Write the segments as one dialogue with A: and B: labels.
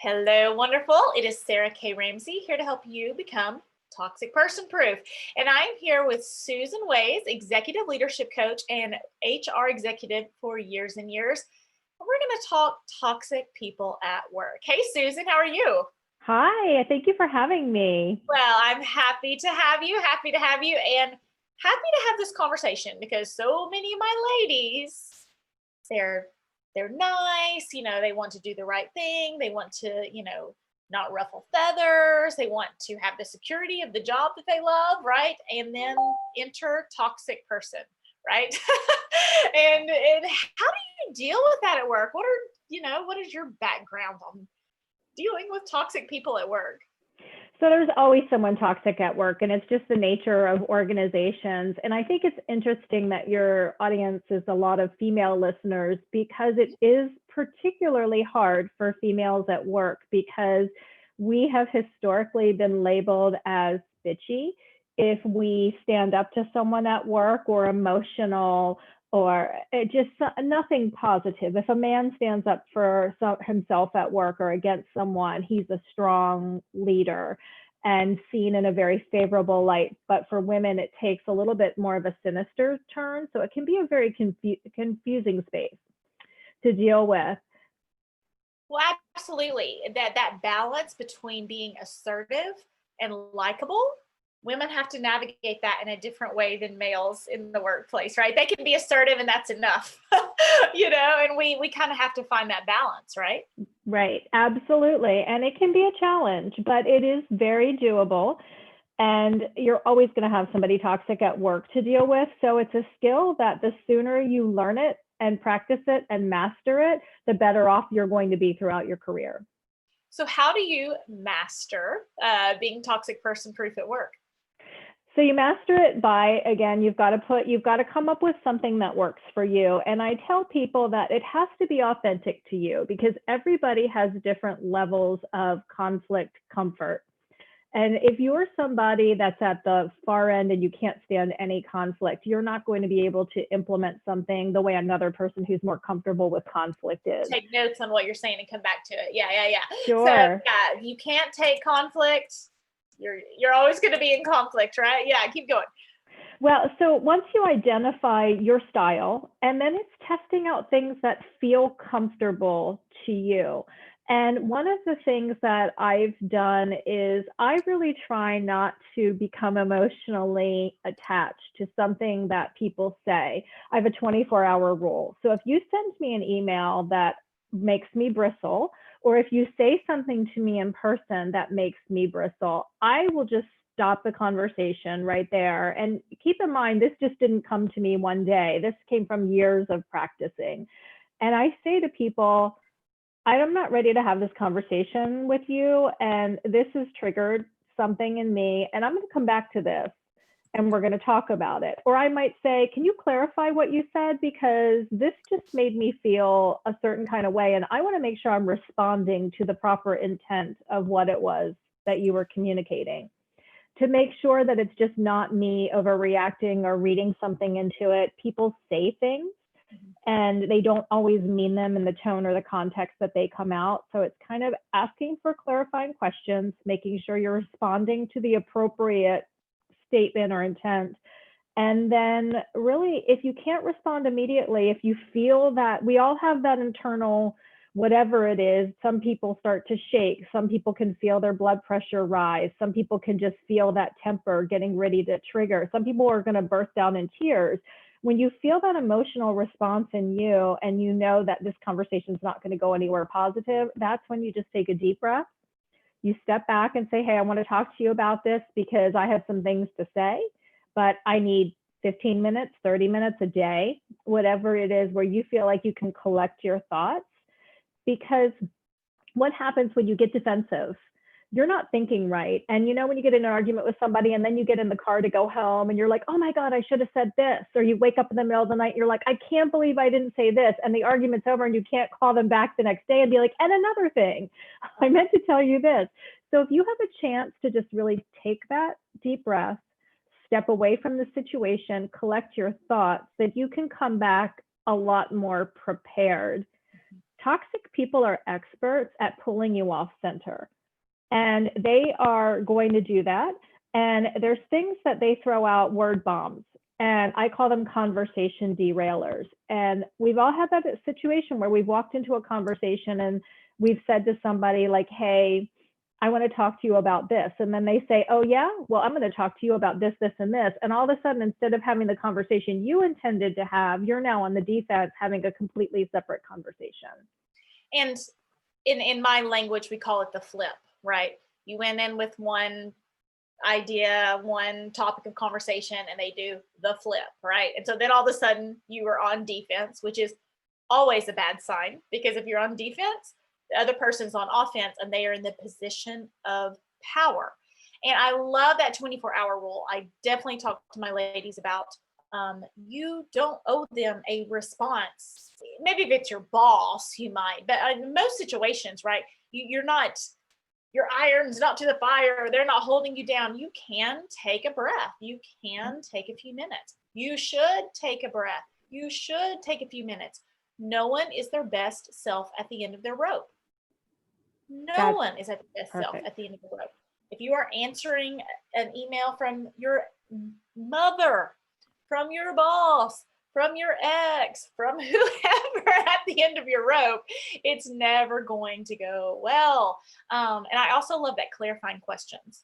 A: Hello, wonderful. It is Sarah K. Ramsey here to help you become toxic person proof. And I'm here with Susan Ways, executive leadership coach and HR executive for years and years. We're going to talk toxic people at work. Hey, Susan, how are you?
B: Hi, thank you for having me.
A: Well, I'm happy to have you, and happy to have this conversation because so many of my ladies, they're they're nice, they want to do the right thing, they want to, not ruffle feathers, they want to have the security of the job that they love, right? And then enter toxic person, right? and how do you deal with that at work? What is your background on dealing with toxic people at work?
B: So there's always someone toxic at work, and it's just the nature of organizations. And I think it's interesting that your audience is a lot of female listeners because it is particularly hard for females at work because we have historically been labeled as bitchy if we stand up to someone at work, or emotional, or just nothing positive. If a man stands up for himself at work or against someone, he's a strong leader and seen in a very favorable light. But for women, it takes a little bit more of a sinister turn. So it can be a very confusing space to deal with.
A: Well, absolutely. That balance between being assertive and likable, women have to navigate that in a different way than males in the workplace, right? They can be assertive and that's enough, and we kind of have to find that balance, right?
B: Right, absolutely. And it can be a challenge, but it is very doable. And you're always going to have somebody toxic at work to deal with. So it's a skill that the sooner you learn it and practice it and master it, the better off you're going to be throughout your career.
A: So how do you master being toxic person proof at work?
B: So you master it by, again, you've got to come up with something that works for you. And I tell people that it has to be authentic to you because everybody has different levels of conflict comfort. And if you're somebody that's at the far end and you can't stand any conflict, you're not going to be able to implement something the way another person who's more comfortable with conflict is.
A: Take notes on what you're saying and come back to it. Yeah.
B: Sure.
A: So yeah, you can't take conflict. You're always going to be in conflict, right? Yeah, keep going.
B: Well, so once you identify your style, and then it's testing out things that feel comfortable to you. And one of the things that I've done is I really try not to become emotionally attached to something that people say. I have a 24-hour rule. So if you send me an email that makes me bristle, or if you say something to me in person that makes me bristle, I will just stop the conversation right there. And keep in mind, this just didn't come to me one day. This came from years of practicing. And I say to people, I'm not ready to have this conversation with you, and this has triggered something in me, and I'm going to come back to this and we're going to talk about it. Or I might say, can you clarify what you said? Because this just made me feel a certain kind of way. And I want to make sure I'm responding to the proper intent of what it was that you were communicating, to make sure that it's just not me overreacting or reading something into it. People say things and they don't always mean them in the tone or the context that they come out. So it's kind of asking for clarifying questions, making sure you're responding to the appropriate statement or intent. And then really, if you can't respond immediately, if you feel that we all have that internal, whatever it is, some people start to shake, some people can feel their blood pressure rise, some people can just feel that temper getting ready to trigger, some people are going to burst down in tears. When you feel that emotional response in you and you know that this conversation is not going to go anywhere positive, that's when you just take a deep breath. You step back and say, hey, I want to talk to you about this because I have some things to say, but I need 15 minutes, 30 minutes a day, whatever it is, where you feel like you can collect your thoughts. Because what happens when you get defensive? You're not thinking right. And when you get in an argument with somebody and then you get in the car to go home and you're like, oh my God, I should have said this. Or you wake up in the middle of the night, and you're like, I can't believe I didn't say this. And the argument's over and you can't call them back the next day and be like, and another thing, I meant to tell you this. So if you have a chance to just really take that deep breath, step away from the situation, collect your thoughts, that you can come back a lot more prepared Toxic people are experts at pulling you off center, and they are going to do that. And there's things that they throw out, word bombs, and I call them conversation derailers. And we've all had that situation where we've walked into a conversation and we've said to somebody like, hey, I want to talk to you about this. And then they say, oh yeah, well, I'm going to talk to you about this, this, and this. And all of a sudden, instead of having the conversation you intended to have, you're now on the defense having a completely separate conversation.
A: And in my language, we call it the flip, right? You went in with one idea, one topic of conversation, and they do the flip, right? And so then all of a sudden you are on defense, which is always a bad sign, because if you're on defense, the other person's on offense and they are in the position of power. And I love that 24-hour rule. I definitely talk to my ladies about you don't owe them a response. Maybe if it's your boss, you might, but in most situations, right? You're not, your iron's not to the fire. They're not holding you down. You can take a breath. You can take a few minutes. You should take a breath. You should take a few minutes. No one is their best self at the end of their rope. No one is at their best self at the end of the rope. If you are answering an email from your mother, from your boss, from your ex, from whoever at the end of your rope, it's never going to go well. And I also love that clarifying questions.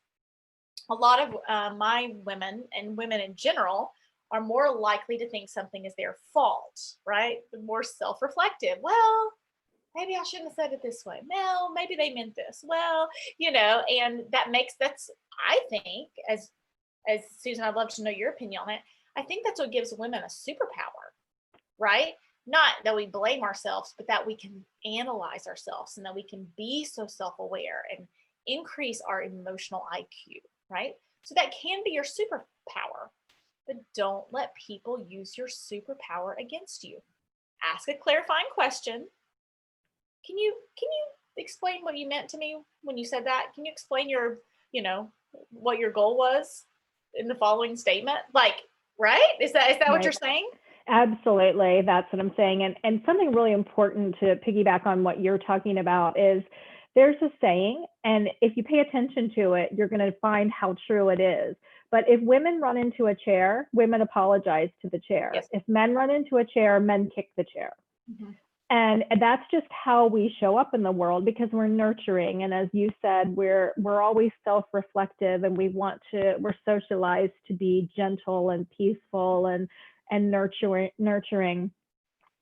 A: A lot of my women and women in general are more likely to think something is their fault, right? The more self-reflective. Well, maybe I shouldn't have said it this way. Well, maybe they meant this. Well, and that's, I think, as Susan, I'd love to know your opinion on it. I think that's what gives women a superpower, right? Not that we blame ourselves, but that we can analyze ourselves and that we can be so self-aware and increase our emotional IQ, right? So that can be your superpower, but don't let people use your superpower against you. Ask a clarifying question. Can you explain what you meant to me when you said that? Can you explain what your goal was in the following statement? Right? Is that what you're saying?
B: Absolutely. That's what I'm saying. And something really important to piggyback on what you're talking about is there's a saying, and if you pay attention to it, you're going to find how true it is. But if women run into a chair, women apologize to the chair.
A: Yes.
B: If men run into a chair, men kick the chair. Mm-hmm. And that's just how we show up in the world, because we're nurturing. And as you said, we're always self-reflective, and we're socialized to be gentle and peaceful and nurturing.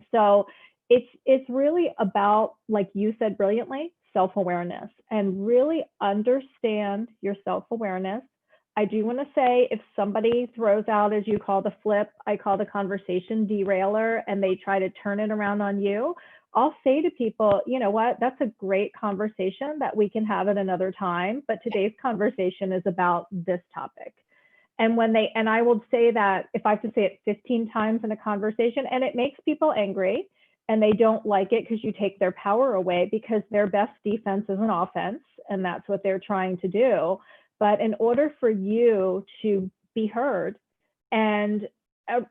B: So it's really about, like you said brilliantly, self-awareness, and really understand your self-awareness. I do want to say, if somebody throws out, as you call the flip, I call the conversation derailer, and they try to turn it around on you, I'll say to people, you know what, that's a great conversation that we can have at another time, but today's conversation is about this topic. And I will say that if I have to say it 15 times in a conversation, and it makes people angry and they don't like it because you take their power away, because their best defense is an offense, and that's what they're trying to do. But in order for you to be heard, and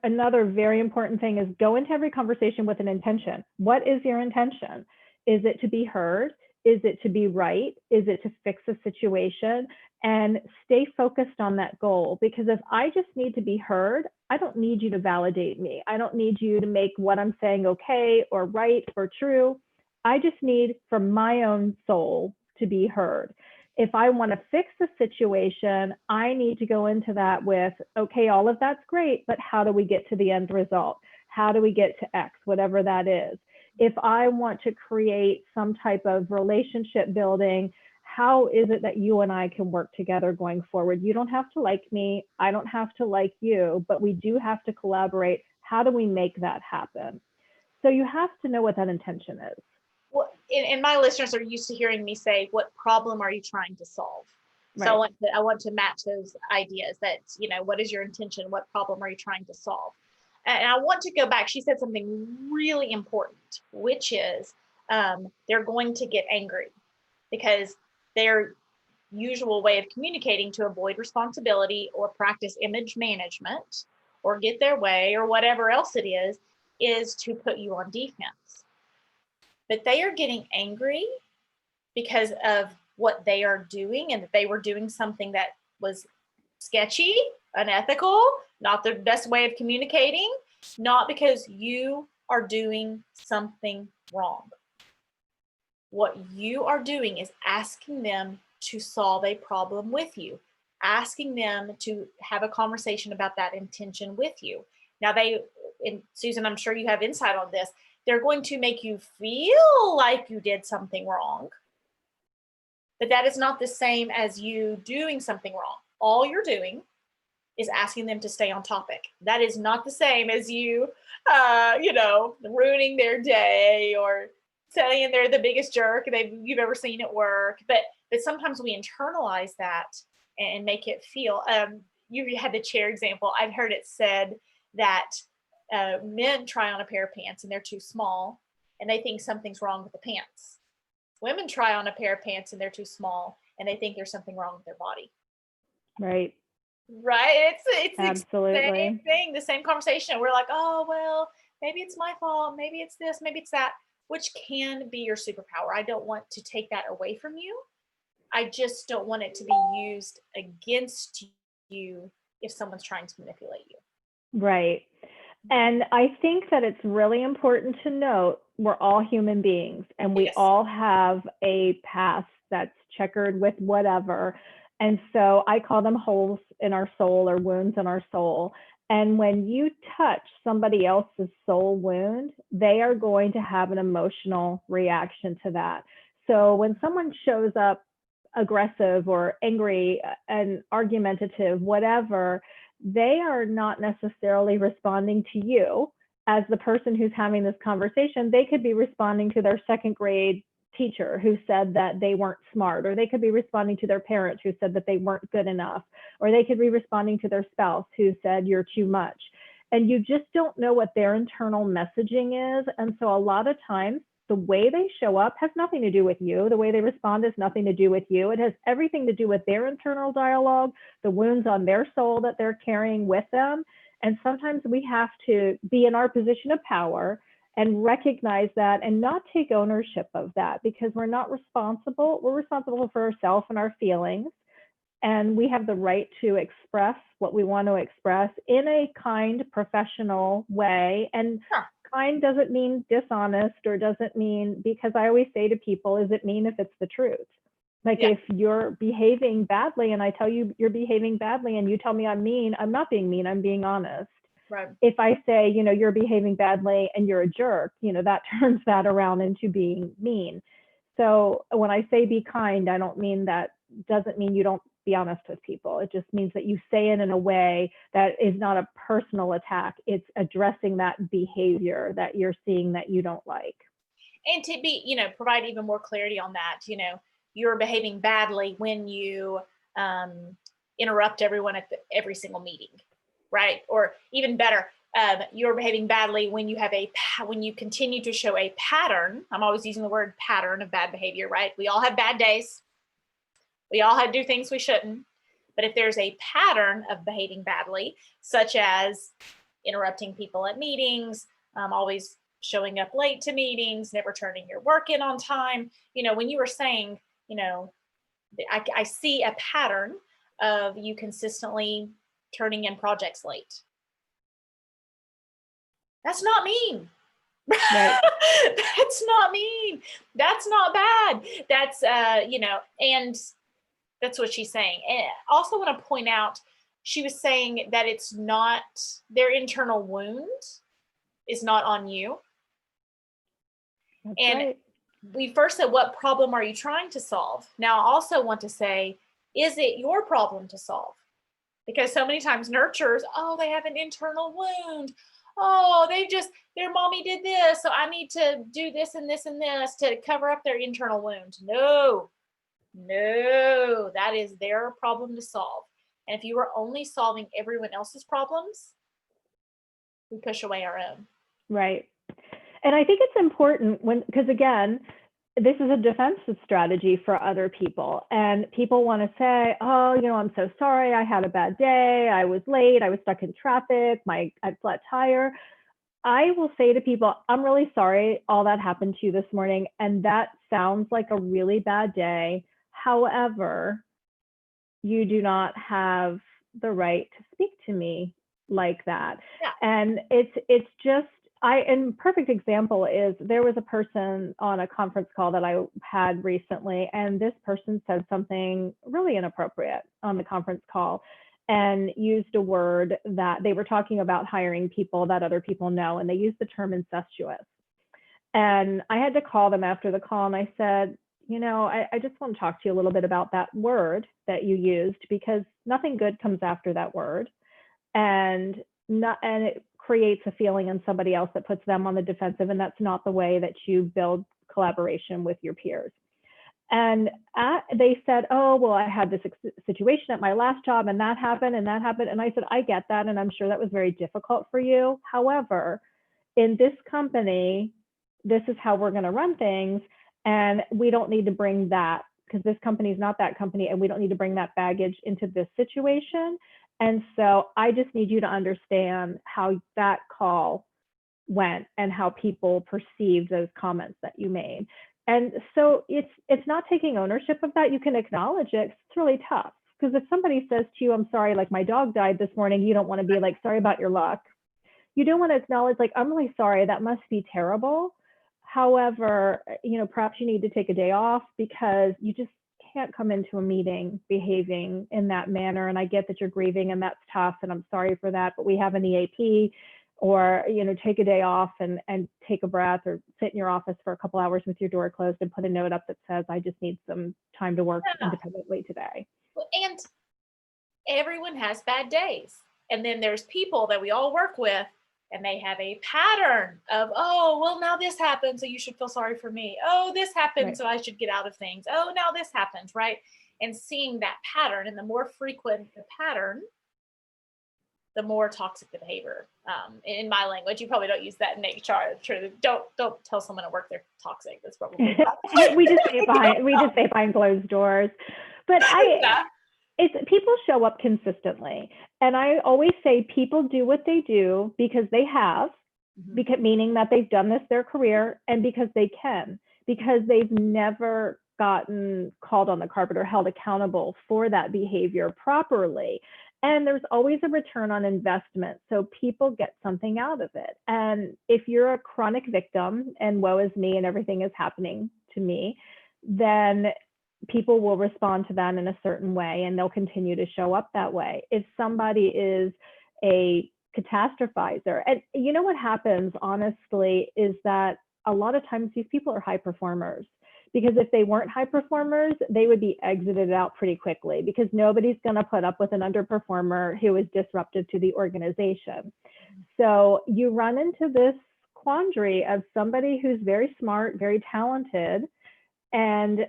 B: another very important thing is, go into every conversation with an intention. What is your intention? Is it to be heard? Is it to be right? Is it to fix a situation? And stay focused on that goal, because if I just need to be heard, I don't need you to validate me. I don't need you to make what I'm saying okay or right or true. I just need, from my own soul, to be heard. If I want to fix the situation, I need to go into that with, okay, all of that's great, but how do we get to the end result? How do we get to X, whatever that is? If I want to create some type of relationship building, how is it that you and I can work together going forward? You don't have to like me. I don't have to like you, but we do have to collaborate. How do we make that happen? So you have to know what that intention is.
A: Well, and my listeners are used to hearing me say, what problem are you trying to solve? Right. So I want to match those ideas that, what is your intention? What problem are you trying to solve? And I want to go back. She said something really important, which is they're going to get angry because their usual way of communicating to avoid responsibility or practice image management or get their way or whatever else it is to put you on defense. but they are getting angry because of what they are doing, and that they were doing something that was sketchy, unethical, not the best way of communicating, not because you are doing something wrong. What you are doing is asking them to solve a problem with you, asking them to have a conversation about that intention with you. Now, and Susan, I'm sure you have insight on this, they're going to make you feel like you did something wrong, but that is not the same as you doing something wrong. All you're doing is asking them to stay on topic. That is not the same as you, ruining their day or saying they're the biggest jerk you've ever seen at work. But sometimes we internalize that and make it feel. You had the chair example. I've heard it said that men try on a pair of pants and they're too small, and they think something's wrong with the pants. Women try on a pair of pants and they're too small, and they think there's something wrong with their body.
B: Right.
A: Right. It's
B: Absolutely.
A: the same thing, the same conversation. We're like, oh, well, maybe it's my fault. Maybe it's this, maybe it's that, which can be your superpower. I don't want to take that away from you. I just don't want it to be used against you if someone's trying to manipulate you.
B: Right. And I think that it's really important to note we're all human beings, and we all have a past that's checkered with whatever. And so I call them holes in our soul or wounds in our soul. And when you touch somebody else's soul wound, they are going to have an emotional reaction to that. So when someone shows up aggressive or angry and argumentative, whatever, they are not necessarily responding to you as the person who's having this conversation. They could be responding to their second grade teacher who said that they weren't smart, or they could be responding to their parents who said that they weren't good enough, or they could be responding to their spouse who said you're too much. And you just don't know what their internal messaging is. And so a lot of times the way they show up has nothing to do with you. The way they respond has nothing to do with you. It has everything to do with their internal dialogue, the wounds on their soul that they're carrying with them. And sometimes we have to be in our position of power and recognize that and not take ownership of that, because we're not responsible. We're responsible for ourselves and our feelings. And we have the right to express what we want to express in a kind, professional way. And kind doesn't mean dishonest, or doesn't mean, because I always say to people, is it mean if it's the truth? Like if you're behaving badly and I tell you you're behaving badly and you tell me I'm mean, I'm not being mean, I'm being honest.
A: Right.
B: If I say, you're behaving badly and you're a jerk, that turns that around into being mean. So when I say be kind, I don't mean that, doesn't mean you don't be honest with people. It just means that you say it in a way that is not a personal attack. It's addressing that behavior that you're seeing that you don't like.
A: And to be, provide even more clarity on that, you're behaving badly when you interrupt everyone at every single meeting, right? Or even better, you're behaving badly when you have when you continue to show a pattern. I'm always using the word pattern of bad behavior, right? We all have bad days. We all do things we shouldn't. But if there's a pattern of behaving badly, such as interrupting people at meetings, always showing up late to meetings, never turning your work in on time, when you were saying, I see a pattern of you consistently turning in projects late. That's not mean.
B: Right.
A: That's not mean. That's not bad. That's, and that's what she's saying. And I also want to point out, she was saying that it's not, their internal wound is not on you.
B: That's
A: and
B: right.
A: We first said, what problem are you trying to solve? Now, I also want to say, is it your problem to solve? Because so many times nurturers, they have an internal wound. Their mommy did this, so I need to do this and this and this to cover up their internal wound. No, that is their problem to solve. And if you are only solving everyone else's problems, we push away our own.
B: Right. And I think it's important because again, this is a defensive strategy for other people. And people want to say, I'm so sorry. I had a bad day. I was late. I was stuck in traffic. I had flat tire. I will say to people, I'm really sorry all that happened to you this morning. And that sounds like a really bad day. However, you do not have the right to speak to me like that.
A: Yeah.
B: And it's just, and perfect example is there was a person on a conference call that I had recently, and this person said something really inappropriate on the conference call and used a word that they were talking about hiring people that other people know, and they used the term incestuous. And I had to call them after the call, and I said, I just want to talk to you a little bit about that word that you used, because nothing good comes after that word. And it creates a feeling in somebody else that puts them on the defensive, and that's not the way that you build collaboration with your peers. And they said, oh, well, I had this situation at my last job, and that happened, and that happened. And I said, I get that, and I'm sure that was very difficult for you. However, in this company, this is how we're going to run things, and we don't need to bring that, because this company is not that company, and we don't need to bring that baggage into this situation. And so I just need you to understand how that call went and how people perceived those comments that you made. And so it's not taking ownership of that. You can acknowledge it. It's really tough, because if somebody says to you, I'm sorry, like my dog died this morning, you don't want to be like, sorry about your luck. You don't want to acknowledge, like, I'm really sorry, that must be terrible. However, perhaps you need to take a day off, because you just can't come into a meeting behaving in that manner. And I get that you're grieving, and that's tough, and I'm sorry for that, but we have an EAP, or, take a day off and take a breath, or sit in your office for a couple hours with your door closed and put a note up that says, I just need some time to work independently today.
A: Well, and everyone has bad days. And then there's people that we all work with, and they have a pattern of, oh, well, now this happened, so you should feel sorry for me. Oh, this happened, right, so I should get out of things. Oh, now this happens, right? And seeing that pattern, and the more frequent the pattern, the more toxic the behavior. In my language, you probably don't use that in HR. True. Don't tell someone at work they're toxic. That's probably
B: we just say behind closed doors. But people show up consistently. And I always say people do what they do because they have, because, meaning that they've done this their career, and because they can, because they've never gotten called on the carpet or held accountable for that behavior properly. And there's always a return on investment. So people get something out of it. And if you're a chronic victim and woe is me and everything is happening to me, then people will respond to that in a certain way, and they'll continue to show up that way. If somebody is a catastrophizer, and what happens, honestly, is that a lot of times these people are high performers. Because if they weren't high performers, they would be exited out pretty quickly, because nobody's going to put up with an underperformer who is disruptive to the organization. So you run into this quandary of somebody who's very smart, very talented, and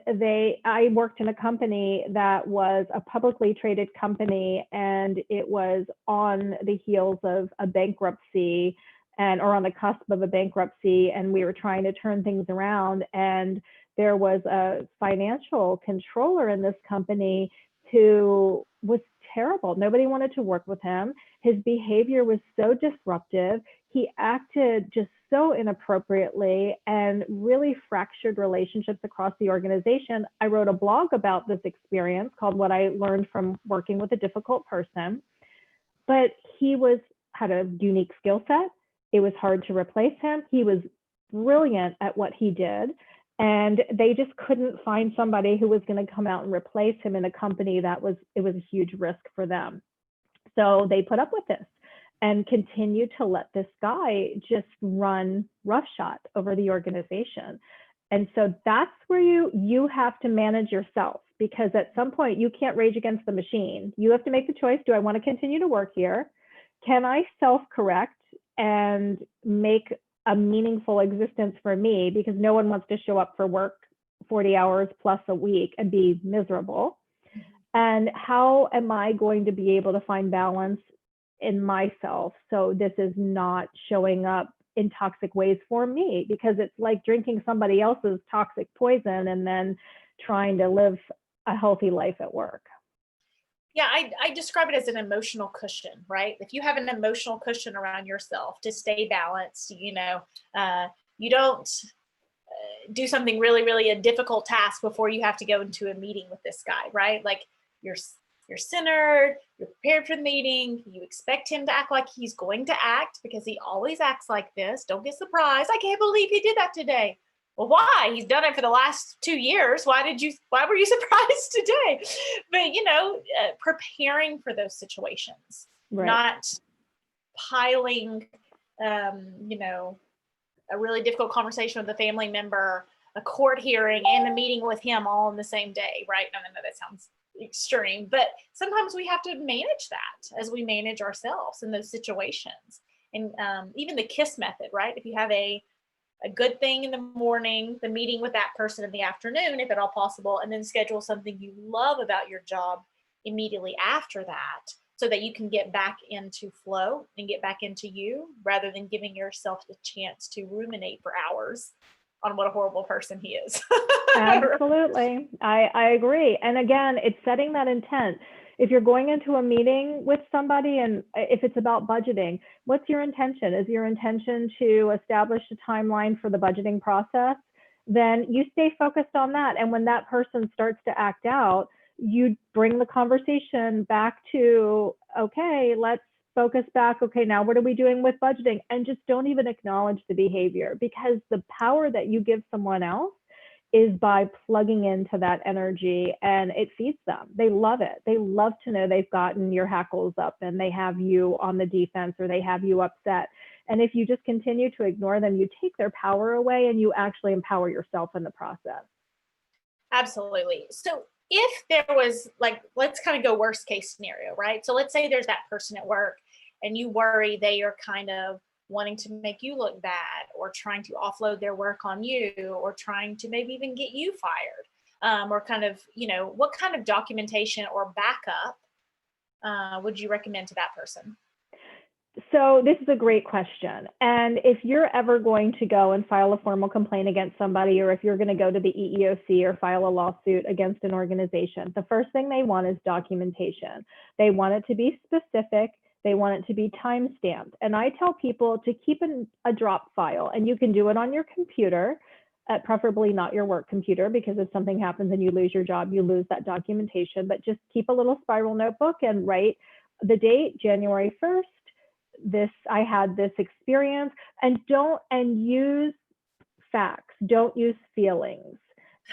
B: I worked in a company that was a publicly traded company, and it was on the heels of a bankruptcy, or on the cusp of a bankruptcy, and we were trying to turn things around. And there was a financial controller in this company who was terrible. Nobody wanted to work with him. His behavior was so disruptive. He acted just so inappropriately and really fractured relationships across the organization. I wrote a blog about this experience called What I Learned from Working with a Difficult Person. But he had a unique skill set. It was hard to replace him. He was brilliant at what he did. And they just couldn't find somebody who was going to come out and replace him in a company it was a huge risk for them. So they put up with this and continued to let this guy just run roughshod over the organization. And so that's where you have to manage yourself, because at some point you can't rage against the machine. You have to make the choice. Do I want to continue to work here? Can I self-correct and make a meaningful existence for me? Because no one wants to show up for work 40 hours plus a week and be miserable. And how am I going to be able to find balance in myself so this is not showing up in toxic ways for me? Because it's like drinking somebody else's toxic poison and then trying to live a healthy life at work.
A: Yeah, I describe it as an emotional cushion, right? If you have an emotional cushion around yourself to stay balanced, you don't do something really, really a difficult task before you have to go into a meeting with this guy, right? Like you're you're centered, you're prepared for the meeting, you expect him to act like he's going to act because he always acts like this. Don't get surprised. I can't believe he did that today. Well, why? He's done it for the last 2 years. Why were you surprised today? But preparing for those situations,
B: Right.
A: not piling a really difficult conversation with a family member, a court hearing, and a meeting with him all in the same day, right? No, that sounds extreme, but sometimes we have to manage that as we manage ourselves in those situations. And even the KISS method, right? If you have a good thing in the morning, the meeting with that person in the afternoon, if at all possible, and then schedule something you love about your job immediately after that, so that you can get back into flow and get back into you, rather than giving yourself the chance to ruminate for hours on what a horrible person he is.
B: Absolutely. I agree. And again, it's setting that intent. If you're going into a meeting with somebody, and if it's about budgeting, what's your intention? Is your intention to establish a timeline for the budgeting process? Then you stay focused on that. And when that person starts to act out, you bring the conversation back to, okay, let's focus back. Okay, now what are we doing with budgeting? And just don't even acknowledge the behavior, because the power that you give someone else is by plugging into that energy, and it feeds them. They love it. They love to know they've gotten your hackles up and they have you on the defense, or they have you upset. And if you just continue to ignore them, you take their power away and you actually empower yourself in the process.
A: Absolutely. So if there was, like, let's kind of go worst case scenario, right? So let's say there's that person at work and you worry they are kind of wanting to make you look bad, or trying to offload their work on you, or trying to maybe even get you fired, or kind of, what kind of documentation or backup would you recommend to that person?
B: So this is a great question. And if you're ever going to go and file a formal complaint against somebody, or if you're going to go to the EEOC or file a lawsuit against an organization, the first thing they want is documentation. They want it to be specific. They want it to be time-stamped. And I tell people to keep a drop file, and you can do it on your computer, preferably not your work computer, because if something happens and you lose your job, you lose that documentation. But just keep a little spiral notebook and write the date, January 1st, I had this experience, and use facts, don't use feelings.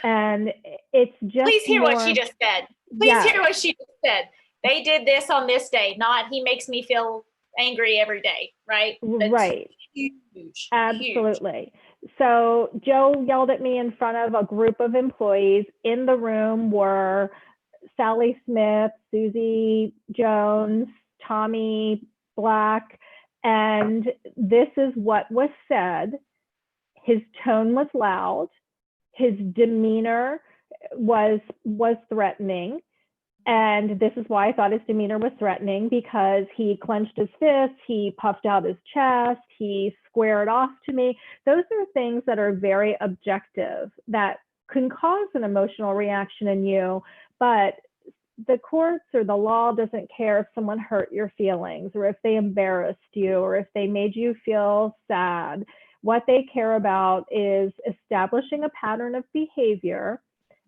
B: And it's just,
A: please hear what she just said. Please hear what she just said. They did this on this day, not he makes me feel angry every day, right?
B: That's right. Huge. Absolutely. Huge. So Joe yelled at me in front of a group of employees. In the room were Sally Smith, Susie Jones, Tommy Black, and this is what was said. His tone was loud. His demeanor was threatening. And this is why I thought his demeanor was threatening, because he clenched his fists, he puffed out his chest, he squared off to me. Those are things that are very objective that can cause an emotional reaction in you, but the courts or the law doesn't care if someone hurt your feelings, or if they embarrassed you, or if they made you feel sad. What they care about is establishing a pattern of behavior.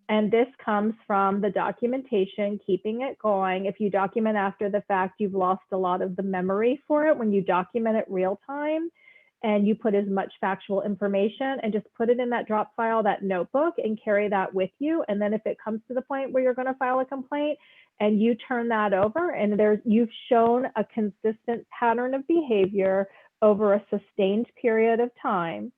B: And this comes from the documentation, keeping it going. If you document after the fact, you've lost a lot of the memory for it. When you document it real time and you put as much factual information and just put it in that drop file, that notebook, and carry that with you. And then if it comes to the point where you're going to file a complaint and you turn that over, and you've shown a consistent pattern of behavior over a sustained period of time,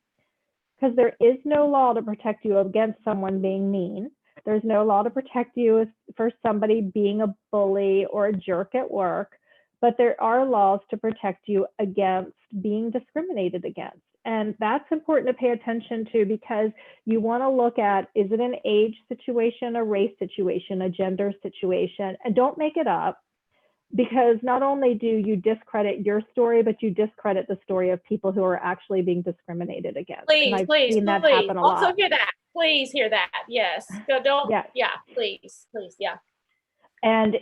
B: because there is no law to protect you against someone being mean. There's no law to protect you for somebody being a bully or a jerk at work, but there are laws to protect you against being discriminated against. And that's important to pay attention to, because you want to look at, is it an age situation, a race situation, a gender situation? And don't make it up, because not only do you discredit your story, but you discredit the story of people who are actually being discriminated against.
A: Please,
B: and I've
A: please,
B: seen that
A: please.
B: happen a lot.
A: Also hear that. Please hear that. Yes. Don't. Yeah. Please. Yeah.
B: And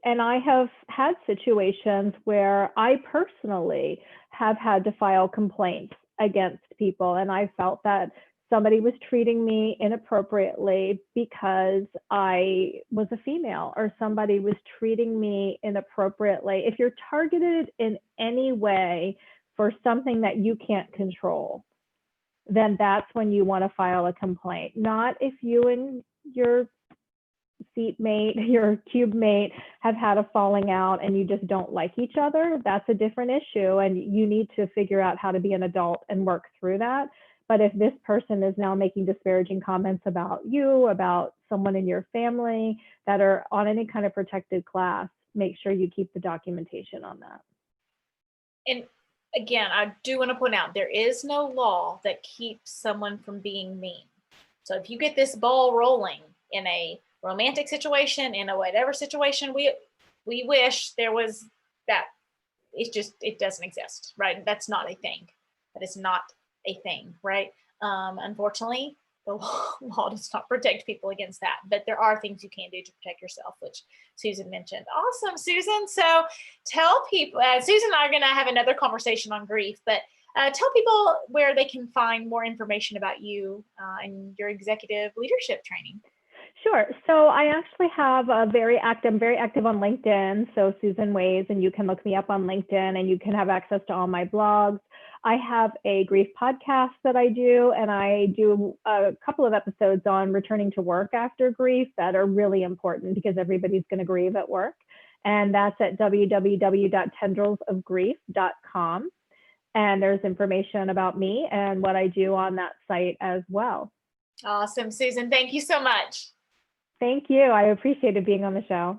B: I have had situations where I personally have had to file complaints against people, and I felt that somebody was treating me inappropriately because I was a female, or somebody was treating me inappropriately. If you're targeted in any way for something that you can't control, then that's when you want to file a complaint. Not if you and your seatmate, your cube mate have had a falling out and you just don't like each other. That's a different issue, and you need to figure out how to be an adult and work through that. But if this person is now making disparaging comments about you, about someone in your family that are on any kind of protected class, make sure you keep the documentation on that.
A: And again, I do want to point out, there is no law that keeps someone from being mean. So if you get this ball rolling in a romantic situation, in a whatever situation, we wish there was that. It doesn't exist, right? That's not a thing. That is not a thing, right? Unfortunately, the law does not protect people against that, but there are things you can do to protect yourself, which Susan mentioned. Awesome, Susan. So tell people, Susan and I are going to have another conversation on grief, but tell people where they can find more information about you and your executive leadership training.
B: Sure. So I actually have I'm very active on LinkedIn. So Susan Ways, and you can look me up on LinkedIn, and you can have access to all my blogs. I have a grief podcast that I do, and I do a couple of episodes on returning to work after grief that are really important because everybody's going to grieve at work. And that's at www.tendrilsofgrief.com. And there's information about me and what I do on that site as well.
A: Awesome, Susan. Thank you so much.
B: Thank you. I appreciated being on the show.